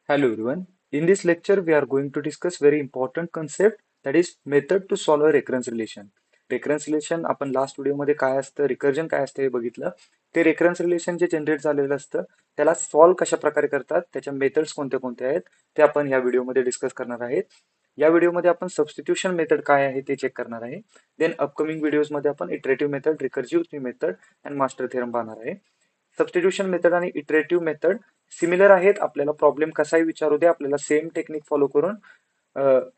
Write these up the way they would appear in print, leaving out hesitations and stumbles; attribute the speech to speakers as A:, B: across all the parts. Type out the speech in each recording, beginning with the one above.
A: Hello everyone. In this lecture, we are going to discuss very important concept that is method to solve a recurrence relation. Recurrence relation आपण last व्हिडिओमध्ये काय असतं, recursion काय असतं हे बघितलं. ते रेकरन्स रिलेशन जे जनरेट झालेलं असतं त्याला सॉल्व्ह कशा प्रकारे करतात, त्याच्या मेथड्स कोणत्या कोणत्या आहेत ते आपण या व्हिडिओमध्ये डिस्कस करणार आहेत. या व्हिडिओमध्ये आपण सबस्टिट्यूशन मेथड काय आहे ते चेक करणार आहे. देन अपकमिंग व्हिडिओजमध्ये आपण iterative method, recursive method and master theorem पाहणार आहे. सबस्टिट्यूशन मेथड आणि इटरेटिव्ह मेथड सिमिलर आहेत. आपल्याला प्रॉब्लेम कसाही विचारू दे, आपल्याला सेम टेक्निक फॉलो करून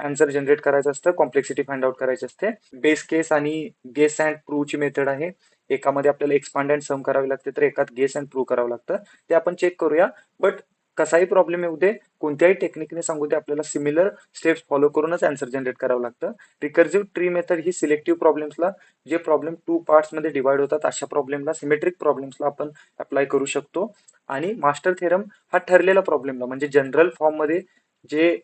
A: आन्सर जनरेट करायचं असतं, कॉम्प्लेक्सिटी फाइंड आउट करायची असते. बेस केस आणि गेस अँड प्रूव्ह ची मेथड आहे. एकामध्ये आपल्याला एक्सपांड अँड सम करावे लागते, तर एकात गेस अँड प्रूव्ह करावं लागतं. ते आपण चेक करूया. बट कसाही प्रॉब्लेम येऊ दे, कोणत्याही टेक्निकने सांगू दे, आपल्याला सिमिलर स्टेप्स फॉलो करूनच आन्सर जनरेट करावं लागतं. रिकर्सिव्ह ट्री मेथड ही सिलेक्टिव्ह प्रॉब्लेम्सला, जे प्रॉब्लेम टू पार्ट्स मध्ये डिवाइड होतात अशा प्रॉब्लेमला, सिमेट्रिक प्रॉब्लेम्सला आपण अप्लाय करू शकतो. आणि मास्टर थेरम हा ठरलेला प्रॉब्लेमला, म्हणजे जनरल फॉर्म मध्ये जे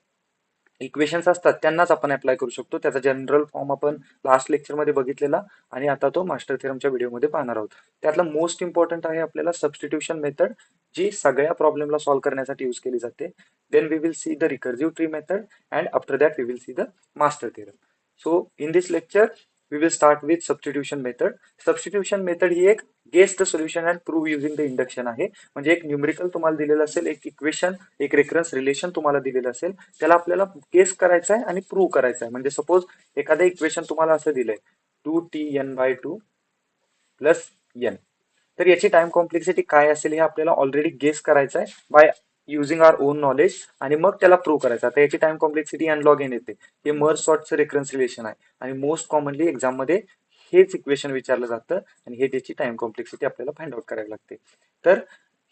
A: इक्वेशन्स असतात त्यांनाच आपण अप्लाय करू शकतो. त्याचा जनरल फॉर्म आपण लास्ट लेक्चरमध्ये बघितलेला आणि आता तो मास्टर थेरमच्या व्हिडिओमध्ये पाहणार आहोत. त्यातला मोस्ट इम्पॉर्टंट आहे आपल्याला सबस्टिट्यूशन मेथड, जी सगळ्या प्रॉब्लेमला सॉल्व्ह करण्यासाठी यूज केली जाते. Then we will see the recursive tree method and after that we will see the master theorem. So in this lecture we will start with substitution method. Substitution method ही एक guess the solution and prove using the induction आहे. म्हणजे एक numerical तुम्हाला दिलेलं असेल, एक equation, एक रेफरन्स रिलेशन तुम्हाला दिलेलं असेल, त्याला आपल्याला गेस करायचं आहे आणि प्रूव्ह करायचं आहे. म्हणजे सपोज एखादं इक्वेशन तुम्हाला असं दिलंय 2t n/2 प्लस n, तर याची टाइम कॉम्प्लेक्सिटी काय असेल हे आपल्याला ऑलरेडी गेस करायचं आहे by using our own knowledge, आणि मग त्याला प्रूव्ह करायचं. आता याची time complexity n log n येते. हे मर्ज सॉर्टचं रेफरन्स रिलेशन आहे आणि मोस्ट कॉमनली एक्झाम मध्ये हेच इक्वेशन विचारलं जातं आणि हे त्याची टाइम कॉम्प्लेक्सिटी आपल्याला फाइंड आउट करावी लागते. तर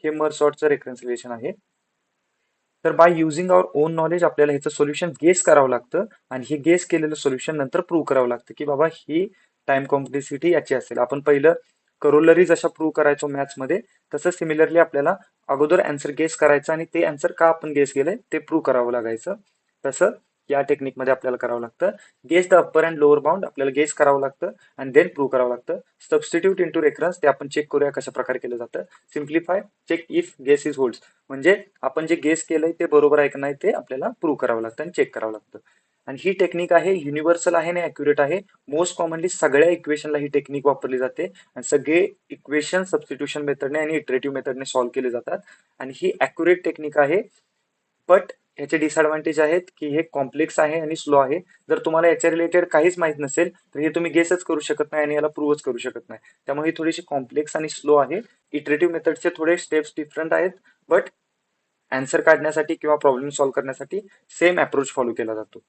A: हे मर्ज सॉर्टचं रेफरन्स रिलेशन आहे. तर by using our own knowledge आपल्याला ह्याचं सोल्युशन गेस करावं लागतं आणि हे गेस केलेलं सोल्युशन नंतर प्रूव्ह करावं लागतं की बाबा ही टाइम कॉम्प्लेक्सिटी याची असेल. आपण पहिलं करोलरी जशा प्रूव्ह करायचो मॅथ्स मध्ये, तसं सिमिलरली आपल्याला अगोदर आन्सर गेस करायचं आणि ते आन्सर का आपण गेस केलंय ते प्रूव्ह करावं लागायचं. तसं या टेक्निकमध्ये आपल्याला करावं लागतं. Guess the upper and lower bound आपल्याला गेस करावं लागतं आणि देन प्रूव्ह करावं लागतं. सबस्टिट्यूट इंटू रेफरन्स ते आपण चेक करूया कशा प्रकारे केलं जातं. Simplify, check if guess is holds, म्हणजे आपण जे गेस केलंय ते बरोबर आहे का नाही ते आपल्याला प्रूव्ह करावं लागतं आणि चेक करावं लागतं. आणि ही टेक्निक आहे युनिव्हर्सल आहे आणि अॅक्युरेट आहे. मोस्ट कॉमनली सगळ्या इक्वेशनला ही टेक्निक वापरली जाते आणि सगळे इक्वेशन सबस्टिट्यूशन मेथडने आणि इटरेटिव्ह मेथडने सॉल्व्ह केले जातात आणि ही अॅक्युरेट टेक्निक आहे. बट याचे डिसएडव्हान्टेज आहेत की हे कॉम्प्लेक्स आहे आणि स्लो आहे. जर तुम्हाला याच्या रिलेटेड काहीच माहित नसेल तर हे तुम्ही गेसच करू शकत नाही आणि याला प्रूव्हच करू शकत नाही. त्यामुळे ही थोडीशी कॉम्प्लेक्स आणि स्लो आहे. इटरेटिव्ह मेथडचे थोडे स्टेप्स डिफरंट आहेत, बट आन्सर काढण्यासाठी किंवा प्रॉब्लेम सॉल्व्ह करण्यासाठी सेम अप्रोच फॉलो केला जातो.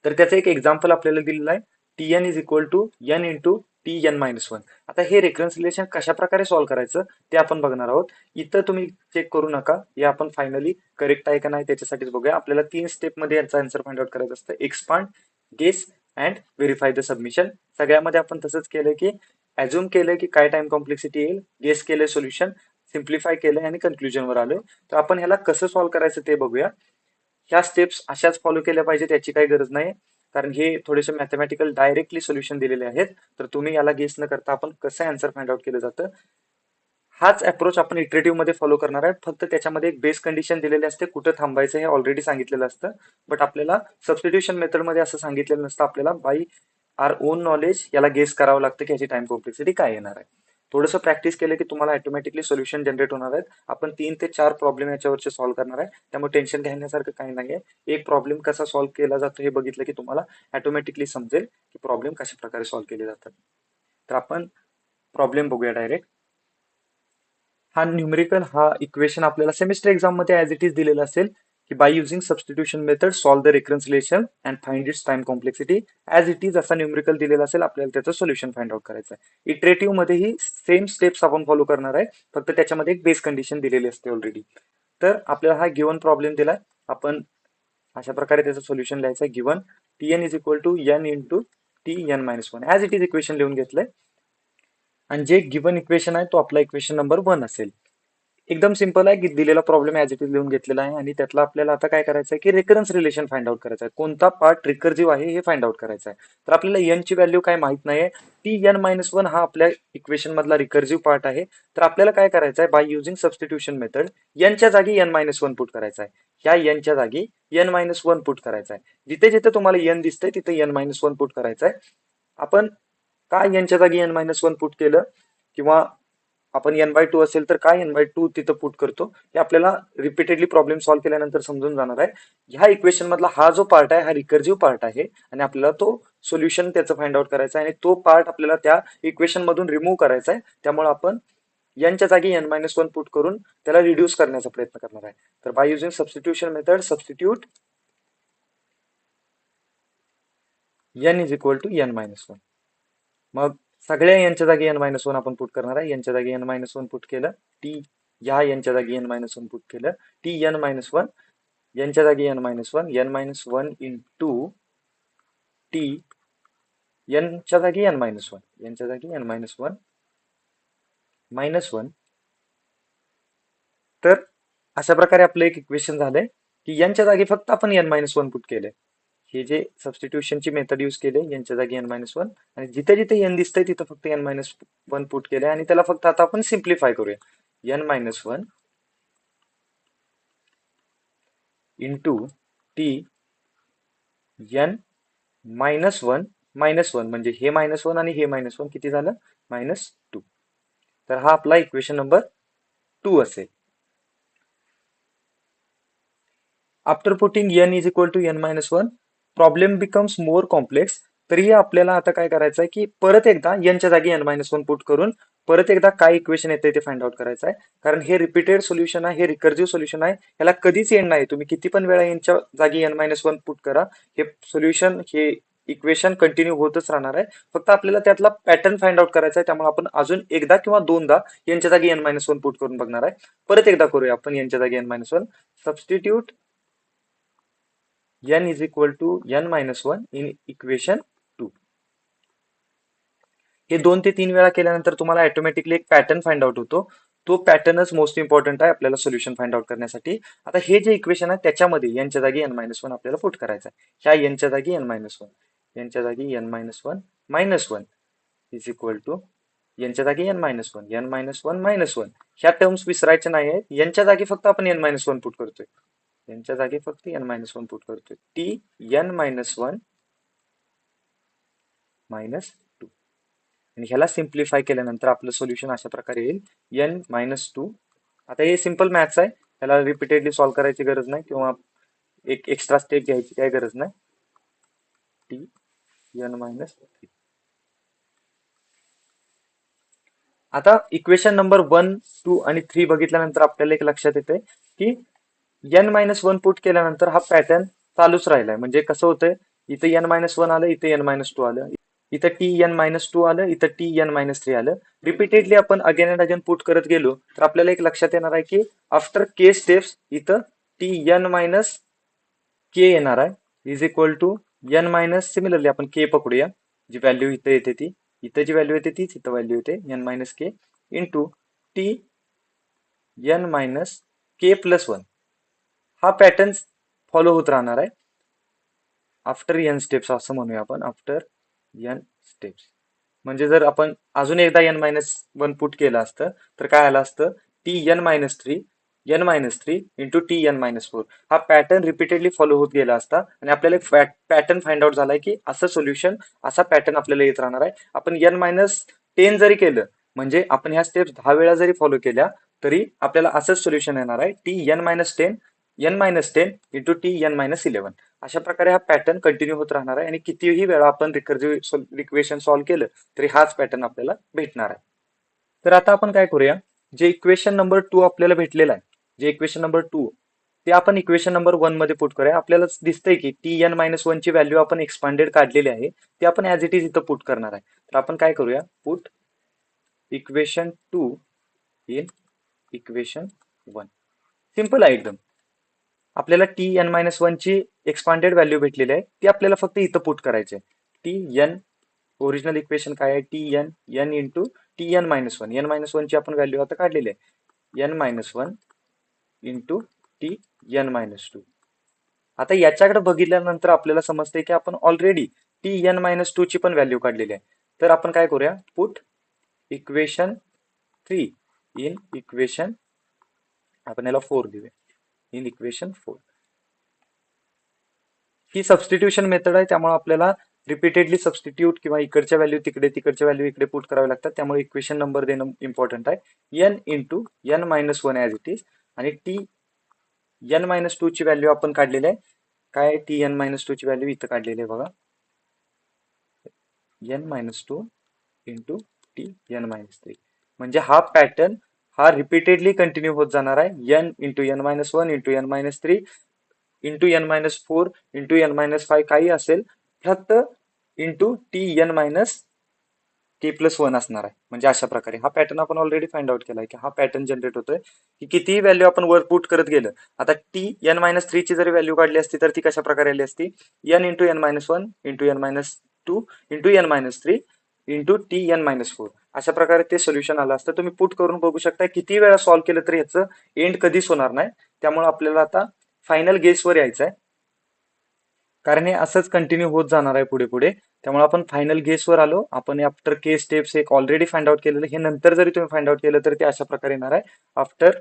A: तर त्याचं एक एक्झाम्पल आपल्याला दिलेलं आहे, Tn is equal to n into Tn-1. आता हे रेफरन्स रिलेशन कशा प्रकारे सॉल्व्ह करायचं ते आपण बघणार आहोत. इथं तुम्ही चेक करू नका, हे आपण फायनली करेक्ट आहे का नाही त्याच्यासाठीच बघूया. आपल्याला 3 स्टेप मध्ये याचा आन्सर फाइंड आउट करायचं असतं, expand, guess and verify the submission. सगळ्यामध्ये आपण तसंच केलंय की अज्युम केलंय की काय टाइम कॉम्प्लेक्सिटी येईल, गेस केलंय सोल्युशन, सिम्प्लिफाय केलंय आणि कन्क्लुजनवर आलोय. तर आपण ह्याला कसं सॉल्व्ह करायचं ते बघूया. ह्या स्टेप्स अशाच फॉलो केल्या पाहिजेत याची काही गरज नाही, कारण हे थोडेसे मॅथमॅटिकल डायरेक्टली सोल्युशन दिलेले आहेत. तर तुम्ही याला गेस न करता आपण कसं आन्सर फाइंड आउट केलं जातं हाच अप्रोच आपण इटरेटिव्ह मध्ये फॉलो करणार आहे. फक्त त्याच्यामध्ये एक बेस कंडिशन दिलेली असते, कुठं थांबायचं हे ऑलरेडी सांगितलेलं असतं. बट आपल्याला सबस्टिट्यूशन मेथड मध्ये असं सांगितलेलं नसतं. आपल्याला बाय आर ओन नॉलेज याला गेस करावं लागतं की याची टाइम कॉम्प्लेक्सिटी काय येणार आहे. थोडंसं प्रॅक्टिस केलं की तुम्हाला ऑटोमॅटिकली सोल्युशन जनरेट होणार आहेत. आपण 3 ते 4 प्रॉब्लेम याच्यावरचे सॉल्व्ह करणार आहे, त्यामुळे टेन्शन घेण्यासारखं काही नाहीये. एक प्रॉब्लेम कसा सॉल्व्ह केला जातो हे बघितलं की तुम्हाला ऑटोमॅटिकली समजेल की प्रॉब्लेम कशा प्रकारे सॉल्व्ह केले जातात. तर आपण प्रॉब्लेम बघूया डायरेक्ट. हा न्यूमेरिकल हा इक्वेशन आपल्याला सेमिस्टर एक्झाम मध्ये ऍज इट इज दिलेला असेल की by using substitution method solve the recurrence relation and find its time complexity. As it is असा न्यूमेरिकल दिलेला असेल, आपल्याला त्याचं सोल्युशन फाइंड आउट करायचं आहे. इटरेटिव्ह मध्येही सेम स्टेप्स आपण फॉलो करणार आहे, फक्त त्याच्यामध्ये एक बेस कंडिशन दिलेली असते ऑलरेडी. तर आपल्याला हा गिवन प्रॉब्लेम दिलाय, आपण अशा प्रकारे त्याचं सोल्युशन लिहायचं आहे. Given Tn is equal to n into Tn-1 as it is equation लिहून घेतलंय आणि जे गिवन इक्वेशन आहे तो आपला इक्वेशन नंबर 1 असेल. एकदम सिंपल आहे की दिलेला प्रॉब्लेम ऍज इट इज लिहून घेतलेला आहे आणि त्यातला आपल्याला आता काय करायचं आहे की रेकरन्स रिलेशन फाइंड आउट करायचं आहे. कोणता पार्ट रिकर्जिव्ह आहे हे फाइंड आउट करायचं आहे. तर आपल्याला n ची व्हॅल्यू काय माहित नाहीये. टी n मायनस वन हा आपल्या इक्वेशन मधला रिकर्जिव्ह पार्ट आहे. तर आपल्याला काय करायचं आहे by using substitution method n च्या जागी n मायनस वन पुट करायचा आहे. ह्या n च्या जागी n मायनस वन पुट करायचा आहे. जिथे जिथे तुम्हाला n दिसतंय तिथे n मायनस वन पुट करायचं आहे. आपण काय n च्या जागी n मायनस वन पुट केलं किंवा आपण n/2 असेल तर काय n/2 तिथं पुट करतो हे आपल्याला रिपीटेडली प्रॉब्लेम सॉल्व्ह केल्यानंतर समजून जाणार आहे. ह्या इक्वेशन मधला हा जो पार्ट आहे हा रिकर्जिव्ह पार्ट आहे आणि आपल्याला तो सोल्युशन त्याचं फाइंड आउट करायचा आहे आणि तो पार्ट आपल्याला त्या इक्वेशन मधून रिमूव्ह करायचा आहे. त्यामुळे आपण यांच्या जागी n-1 पुट करून त्याला रिड्यूस करण्याचा प्रयत्न करणार आहे. तर by using substitution method substitute n is equal to n-1. मग सगळ्या यांच्या जागी n-1 आपण पुट करणार आहे. यांच्या जागी n-1 पुट केलं टी या यांच्या जागी n-1 पुट केलं टी n-1 यांच्या जागी n-1 इंटू टी यांच्या जागी n-1 यांच्या जागी n-1 -1. तर अशा प्रकारे आपलं एक इक्वेशन झालंय की यांच्या जागी फक्त आपण n-1 पुट केले. हे जे सबस्टिट्यूशनची मेथड यूज केले यांच्या जागी n-1 आणि जिथे जिथे n दिसतंय तिथं फक्त n-1 पुट केले आणि त्याला फक्त आता आपण सिम्प्लिफाय करूया. n-1 इंटू टी n-1 म्हणजे हे -1 आणि हे -1 किती झालं -2. तर हा आपला इक्वेशन नंबर 2 असेल. After putting n is equal to n-1 problem becomes more complex. तरीही आपल्याला आता काय करायचं आहे की परत एकदा n च्या जागी n-1 पुट करून परत एकदा काय इक्वेशन येते ते फाइंड आउट करायचं आहे. कारण हे रिपीटेड सोल्युशन आहे, हे रिकर्जिव्ह सोल्युशन आहे, याला कधीच एंड नाही. तुम्ही किती पण वेळा n च्या जागी n-1 पुट करा, हे सोल्युशन हे इक्वेशन कंटिन्यू होतच राहणार आहे. फक्त आपल्याला त्यातला पॅटर्न फाइंड आउट करायचा आहे. त्यामुळे आपण अजून एकदा किंवा दोनदा n च्या जागी n-1 पुट करून बघणार आहे. परत एकदा करूया आपण n च्या जागी n-1 substitute n is equal to n-1 in equation 2. हे 2 ते 3 वेळा केल्यानंतर तुम्हाला ऑटोमॅटिकली एक पॅटर्न फाइंड आउट होतो. तो पॅटर्नच मोस्ट इम्पॉर्टंट आहे आपल्याला सोल्युशन फाइंड आउट करण्यासाठी. आता हे जे इक्वेशन आहे त्याच्यामध्ये n च्या जागी n-1 आपल्याला पुट करायचं आहे. ह्या n च्या जागी n-1 यांच्या जागी n-1 -1 इज इक्वल टू यांच्या जागी n-1 ह्या टर्म्स विसरायच्या नाही आहेत. यांच्या जागी फक्त आपण n-1 पुट करतोय. यांच्या जागी फक्त n-1 पुट करतोय. टी n-1 -2 आणि ह्याला सिम्प्लिफाय केल्यानंतर आपलं सोल्युशन अशा प्रकारे येईल n-2. आता हे सिंपल मॅथ्स आहे, त्याला रिपीटेडली सॉल्व्ह करायची गरज नाही किंवा एक एक्स्ट्रा स्टेप घ्यायची काही गरज नाही. T n-3. आता इक्वेशन नंबर 1, 2 आणि 3 बघितल्यानंतर आपल्याला एक लक्षात येते की n-1 पुट केल्यानंतर हा पॅटर्न चालूच राहिलाय. म्हणजे कसं होतंय इथं n-1 आलं, इथे n-2 आलं, इथं t(n-2) आलं, इथं t(n-3) आलं. रिपीटेडली आपण अगेन अँड अगेन पुट करत गेलो तर आपल्याला एक लक्षात येणार आहे की आफ्टर k स्टेप्स इथं t(n-k) येणार आहे is equal to n- similarly आपण k पकडूया, जी व्हॅल्यू इथं येते ती इथं जी व्हॅल्यू येते तीच इथं व्हॅल्यू येते n-k इंटू टी n-k+1. हा पॅटर्न फॉलो होत राहणार आहे आफ्टर n स्टेप्स असं म्हणूया आपण आफ्टर n स्टेप्स. म्हणजे जर आपण अजून एकदा n-1 पुट केलं असतं तर काय आलं असतं n-3 इंटू t(n-4). हा पॅटर्न रिपीटेडली फॉलो होत गेला असता आणि आपल्याला एक पॅटर्न फाइंड आउट झालाय की असं सोल्युशन असा पॅटर्न आपल्याला येत राहणार आहे. आपण n-10 जरी केलं म्हणजे आपण ह्या स्टेप्स 10 वेळा जरी फॉलो केल्या तरी आपल्याला असंच सोल्युशन येणार आहे n-10 इंटू t(n-11). अशा प्रकारे हा पॅटर्न कंटिन्यू होत राहणार आहे आणि कितीही वेळा आपण रिकर्जिव्ह इक्वेशन सॉल्व्ह केलं तरी हाच पॅटर्न आपल्याला भेटणार आहे. तर आता आपण काय करूया, जे इक्वेशन नंबर 2 आपल्याला भेटलेलं आहे, जे इक्वेशन नंबर 2 ते आपण इक्वेशन नंबर 1 मध्ये पुट करूया. आपल्याला दिसतंय की t(n-1) ची व्हॅल्यू आपण एक्सपांडेड काढलेली आहे, ते आपण ऍज इट इज इथं पुट करणार आहे. तर आपण काय करूया, put equation 2 in equation 1. Simple आहे एकदम. आपल्याला t(n-1) ची एक्सपांडेड व्हॅल्यू भेटलेली आहे, ती आपल्याला फक्त इथं पुट करायची आहे. tn ओरिजिनल इक्वेशन काय आहे n इंटू n-1 ची आपण व्हॅल्यू आता काढलेली आहे. n-1 into T n-2. आता याच्याकडे बघितल्यानंतर आपल्याला समजते की आपण ऑलरेडी टी n-2 ची पण व्हॅल्यू काढलेली आहे. तर आपण काय करूया, पुट इक्वेशन 3 इन इक्वेशन, आपण याला 4 देऊया, in equation 4. He substitution method आहे, त्यामुळे आपल्याला रिपीटेडली सबस्टिट्यूट किंवा इकडच्या व्हॅल्यू तिकडे तिकडच्या व्हॅल्यू इकडे पुट करावे लागतात. त्यामुळे इक्वेशन नंबर देणं इम्पॉर्टंट आहे. n into n-1 as it is, आणि टी n-2 ची व्हॅल्यू आपण काढलेली आहे. काय टी n-2 ची व्हॅल्यू इथं काढलेली आहे बघा, n-2 इंटू टी n-3. म्हणजे हा पॅटर्न हा रिपीटेडली कंटिन्यू होत जाणार आहे. n into n-1 into n-3 into n-4 into n-5 काही असेल, फक्त इंटू टी n-k+1 असणार आहे. म्हणजे अशा प्रकारे हा पॅटर्न आपण ऑलरेडी फाइंड आउट केलाय की हा पॅटर्न जनरेट होतोय की कितीही व्हॅल्यू आपण वर पुट करत गेलं. आता टी n-3 ची जरी व्हॅल्यू काढली असती तर ती कशा प्रकारे आली असती, n into n-1 into n-2 into n-3 into T n-4. अशा प्रकारे ते सोल्युशन आलं असतं. तुम्ही पुट करून बघू शकता, किती वेळा सॉल्व्ह केलं तरी ह्याचं एंड कधीच होणार नाही. त्यामुळे आपल्याला आता फायनल गेसवर यायचं आहे, कारण हे असंच कंटिन्यू होत जाणार आहे पुढे पुढे. त्यामुळे आपण फायनल गेसवर आलो. आपण आफ्टर के स्टेप्स एक ऑलरेडी फाइंड आउट केलेलं, हे नंतर जरी तुम्ही फाइंड आउट केलं तर ते अशा प्रकारे येणार आहे, after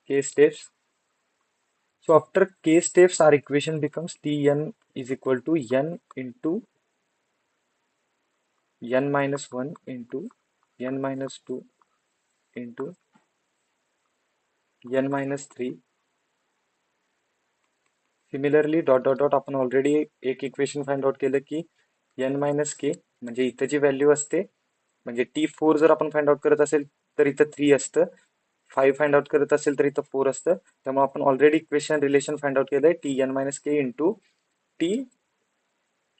A: K steps. So after k steps our equation becomes Tn is equal to n into n-1 into n-2 into n-3. Similarly dot dot dot आपण ऑलरेडी एक इक्वेशन फाइंड आउट केलं की n-k, म्हणजे इथं जी व्हॅल्यू असते, म्हणजे T4 जर आपण फाइंड आउट करत असेल तर इथं 3 असतं, 5 फाइंड आउट करत असेल तर इथं 4 असतं. त्यामुळे आपण already equation relation find out केलंय, T n-k into T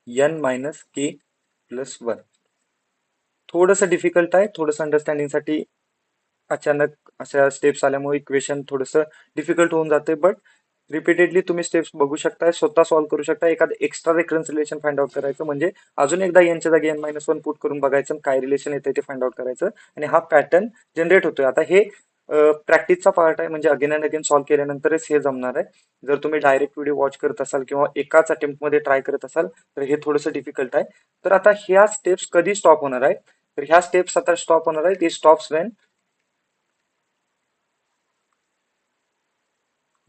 A: n-k+1. थोडंसं डिफिकल्ट आहे, थोडंसं अंडरस्टँडिंगसाठी अचानक अशा स्टेप्स आल्यामुळे इक्वेशन थोडंसं डिफिकल्ट होऊन जाते. बट रिपीटेडली तुम्ही स्टेप्स बघू शकता, स्वतः सॉल्व्ह करू शकता. एखादं एक्स्ट्रा रेकरन्स रिलेशन फाइंड आउट करायचं, म्हणजे अजून एकदा यांच्या जागी n-1 पुट करून बघायचं, काय रिलेशन येते ते फाइंड आउट करायचं, आणि हा पॅटर्न जनरेट होतोय. आता हे प्रॅक्टिसचा पार्ट आहे, म्हणजे अगेन अँड अगेन सॉल्व्ह केल्यानंतरच हे जमणार आहे. जर तुम्ही डायरेक्ट व्हिडिओ वॉच करत असाल किंवा एकाच अटेम्प्टमध्ये ट्राय करत असाल तर हे थोडंसं डिफिकल्ट आहे. तर आता ह्या स्टेप्स कधी स्टॉप होणार आहे, तर ह्या स्टेप्स आता स्टॉप होणार आहे, ते stops when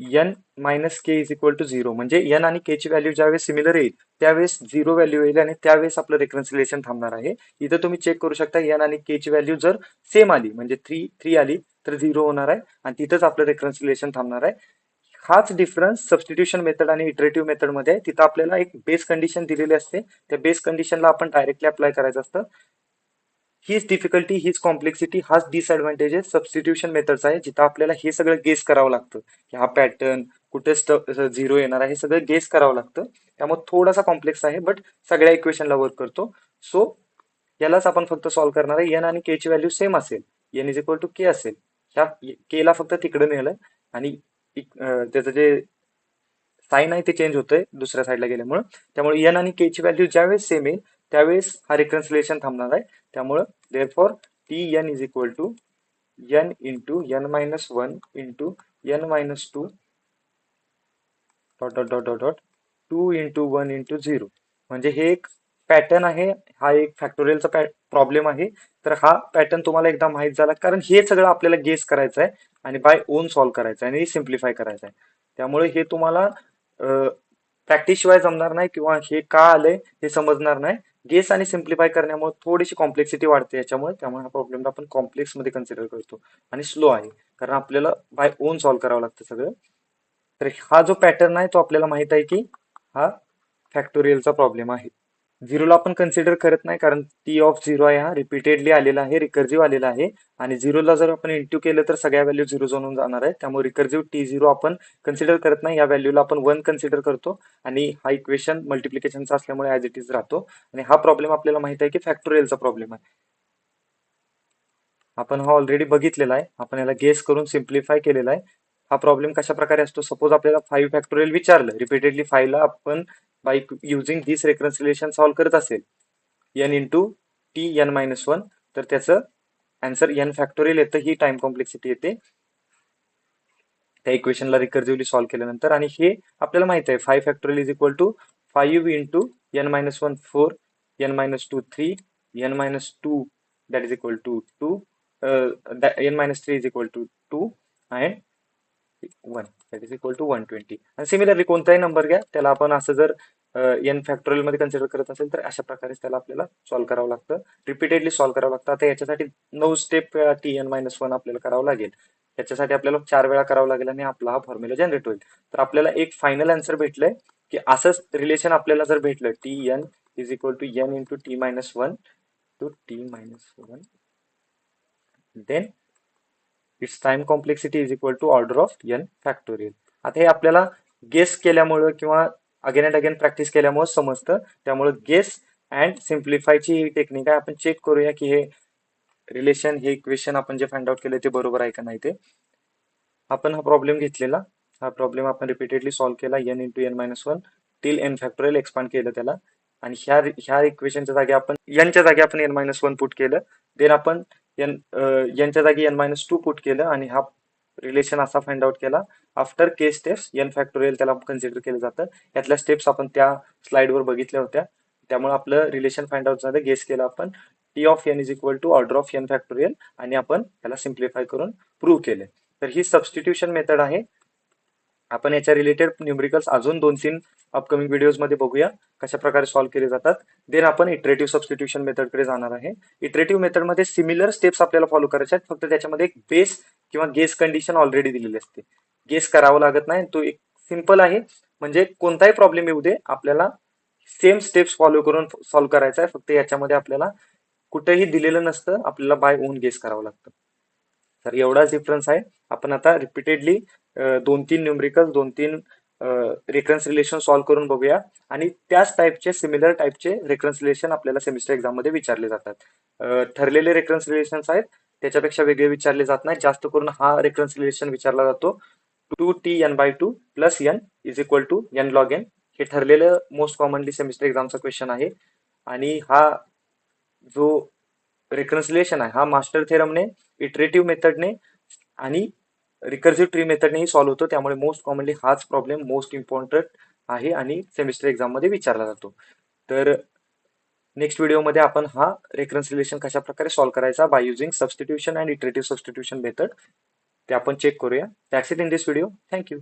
A: n-k is equal to 0. म्हणजे n आणि k ची व्हॅल्यू ज्यावेळेस सिमिलर येईल त्यावेळेस 0 व्हॅल्यू येईल, आणि त्यावेळेस आपलं रेकन्सिलेशन थांबणार आहे. इथं तुम्ही चेक करू शकता, n आणि k ची व्हॅल्यू जर सेम आली, म्हणजे 3 आली तर 0 होणार आहे, आणि तिथंच आपलं रेकन्सिलेशन थांबणार आहे. हाच डिफरन्स सबस्टिट्यूशन मेथड आणि इटरेटिव्ह मेथड मध्ये आहे. तिथं आपल्याला एक बेस कंडिशन दिलेली असते, त्या बेस कंडिशनला आपण डायरेक्टली अप्लाय करायचं असतं. हीच डिफिकल्टी, हीच कॉम्प्लेक्सिटी, हाच डिसएडव्हान्टेजेस सबस्टिट्यूशन मेथडचा आहे, जिथं आपल्याला हे सगळं गेस करावं लागतं की हा पॅटर्न कुठे झिरो येणार आहे, हे सगळं गेस करावं लागतं. त्यामुळे थोडासा कॉम्प्लेक्स आहे, बट सगळ्या इक्वेशनला वर्क करतो. सो यालाच आपण फक्त सॉल्व्ह करणार आहे. एन आणि के ची व्हॅल्यू सेम असेल, एन इज इक्वल टू के असेल, ह्या के ला फक्त तिकडे नेलं, आणि त्याचं जे साईन आहे ते चेंज होतंय दुसऱ्या साईडला गेल्यामुळे. त्यामुळे एन आणि के ची व्हॅल्यू ज्यावेळेस सेम येईल त्यावेळेस हा रिकन्सिलेशन थांबणार आहे. त्यामुळे therefore T N is equal to n into n-1 into n-2 dot dot dot dot dot 2 into 1 into 0. म्हणजे हे एक पॅटर्न आहे, हा एक फॅक्टोरियलचा प्रॉब्लेम आहे. तर हा पॅटर्न तुम्हाला एकदा माहित झाला, कारण हे सगळं आपल्याला गेस करायचं आहे आणि बाय ओन सॉल्व्ह करायचं आहे आणि सिम्प्लिफाय करायचं आहे. त्यामुळे हे तुम्हाला प्रॅक्टिस शिवाय जमणार नाही, किंवा हे का आलंय हे समजणार नाही. गेस आणि सिम्प्लिफाय करण्यामुळे थोडीशी कॉम्प्लेक्सिटी वाढते याच्यामुळे. त्यामुळे हा प्रॉब्लेम आपण कॉम्प्लेक्स मध्ये कन्सिडर करतो, आणि स्लो आहे कारण आपल्याला बाय ओन सॉल्व्ह करावं लागतं सगळं. तर हा जो पॅटर्न आहे तो आपल्याला माहित आहे की हा फॅक्टोरियलचा प्रॉब्लेम आहे. झिरोला आपण कन्सिडर करत नाही, कारण टी ऑफ झिरो आहे, हा रिपीटेडली आलेला आहे, रिकर्जिव्ह आलेला आहे. आणि झिरोला जर आपण इंटू केलं तर सगळ्या व्हॅल्यू झिरो जाऊन जाणार आहे. त्यामुळे रिकर्जिव्ह टी झिरो आपण कन्सिडर करत नाही, या व्हॅल्यूला आपण 1 कन्सिडर करतो, आणि हा इक्वेशन मल्टिप्लिकेशनचा असल्यामुळे ऍज इट इज राहतो. आणि हा प्रॉब्लेम आपल्याला माहित आहे की फॅक्टोरियलचा प्रॉब्लेम आहे. आपण हा ऑलरेडी बघितलेला आहे, आपण याला गेस करून सिम्प्लिफाय केलेला आहे. हा प्रॉब्लेम कशा प्रकारे असतो, सपोज आपल्याला 5 फॅक्टोरियल विचारलं, रिपीटेडली 5 ला आपण बाय युझिंग दिस रेकन्सिलेशन सॉल्व्ह करत असेल n इंटू टी n-1, तर त्याचं आन्सर एन फॅक्टोरियल येतं, ही टाइम कॉम्प्लेक्सिटी येते त्या इक्वेशनला रिकर्सिव्हली सॉल्व्ह केल्यानंतर. आणि हे आपल्याला माहित आहे 5 factorial is equal to 5 into N minus 1 4, N minus 2 3, N minus 2 that is equal to 2, N minus 3 is equal to 2 and 1 that is equal to 120. आणि सिमिलरली कोणताही नंबर घ्या, त्याला आपण असं जर एन फॅक्टोरियल मध्ये कन्सिडर करत असेल तर अशा प्रकारे त्याला आपल्याला सॉल्व्ह करावं लागतं, रिपीटेडली सॉल्व्ह करावं लागतं. आता याच्यासाठी 9 स्टेप टी एन मायनस 1 आपल्याला करावं लागेल. त्याच्यासाठी आपल्याला 4 वेळा करावं लागेल आणि आपला हा फॉर्म्युला जनरेट होईल. तर आपल्याला एक फायनल आन्सर भेटलंय की असंच रिलेशन आपल्याला जर भेटलं T N is equal to N into T minus 1 to T minus 1, then its time complexity is equal to order of N factorial. आता हे आपल्याला गेस केल्यामुळं किंवा अगेन अँड अगेन प्रॅक्टिस केल्यामुळे समजतं. त्यामुळे गेस अँड सिम्प्लिफायची ही टेक्निक आहे. आपण चेक करूया की हे रिलेशन, हे इक्वेशन आपण जे फाइंड आउट केले ते बरोबर आहे का नाही ते. आपण हा प्रॉब्लेम घेतलेला, हा प्रॉब्लेम आपण रिपीटेडली सॉल्व्ह केला N into N minus 1 till N factorial expand केलं त्याला. आणि ह्या इक्वेशनच्या जागी आपण एनच्या जागी आपण एन मायनस 1 पुट केलं. देन आपण एनच्या जागी एन मायनस 2 पुट केलं आणि हा रिलेशन असा फाइंड आउट केला. आफ्टर के स्टेप्स एन फॅक्टोरियल त्याला कन्सिडर केलं जातं. यातल्या स्टेप्स आपण त्या स्लाइडवर बघितल्या होत्या. त्यामुळे आपलं रिलेशन फाइंड आउट झालं. गेस केलं आपण T of N is equal to order of N factorial आणि आपण त्याला सिम्प्लिफाय करून प्रूव्ह केले. तर ही सबस्टिट्यूशन मेथड आहे. आपण याच्या रिलेटेड न्यूमरिकल्स अजून 2-3 अपकमिंग व्हिडिओज मध्ये बघूया कशा प्रकारे सॉल्व्ह केले जातात. देन आपण इटरेटिव्ह सबस्टिट्यूशन मेथड कडे जाणार आहे. इटरेटिव्ह मेथड मध्ये सिमिलर स्टेप्स आपल्याला फॉलो करायचे आहेत, फक्त त्याच्यामध्ये एक बेस किंवा गेस कंडिशन ऑलरेडी दिलेली असते. गेस करावं लागत नाही, तो एक सिंपल आहे. म्हणजे कोणताही प्रॉब्लेम येऊ दे, आपल्याला सेम स्टेप्स फॉलो करून सॉल्व्ह करायचा आहे. फक्त याच्यामध्ये आपल्याला कुठेही दिलेलं नसतं, आपल्याला बाय ओन गेस करावं लागतं. तर एवढाच डिफरन्स आहे. आपण आता रिपीटेडली 2-3 न्यूमरिकल 2-3 रेकरन्स रिलेशन सॉल्व्ह करून बघूया. आणि त्याच टाईपचे सिमिलर टाईपचे रेकरन्स रिलेशन आपल्याला सेमिस्टर एक्झाम मध्ये विचारले जातात. ठरलेले रेकरन्स रिलेशन्स आहेत, त्याच्यापेक्षा वेगळे विचारले जात नाही. जास्त करून हा रेकरन्स रिलेशन विचारला जातो 2t n/2 plus n is equal to n log n. हे ठरलेलं मोस्ट कॉमनली सेमिस्टर एक्झामचा क्वेश्चन आहे. आणि हा जो रिकन्सिलेशन आहे हा मास्टर थेरमने, इटरेटिव्ह मेथडने आणि रिकर्सिव्ह ट्री मेथडनेही सॉल्व्ह होतो. त्यामुळे मोस्ट कॉमनली हाच प्रॉब्लेम मोस्ट इम्पॉर्टंट आहे आणि सेमिस्टर एक्झाम मध्ये विचारला जातो. तर नेक्स्ट व्हिडिओमध्ये आपण हा रिकन्सिलेशन कशा प्रकारे सॉल्व्ह करायचा bye using substitution and iterative substitution method ते आपण चेक करूया. That's it in this video. Thank you.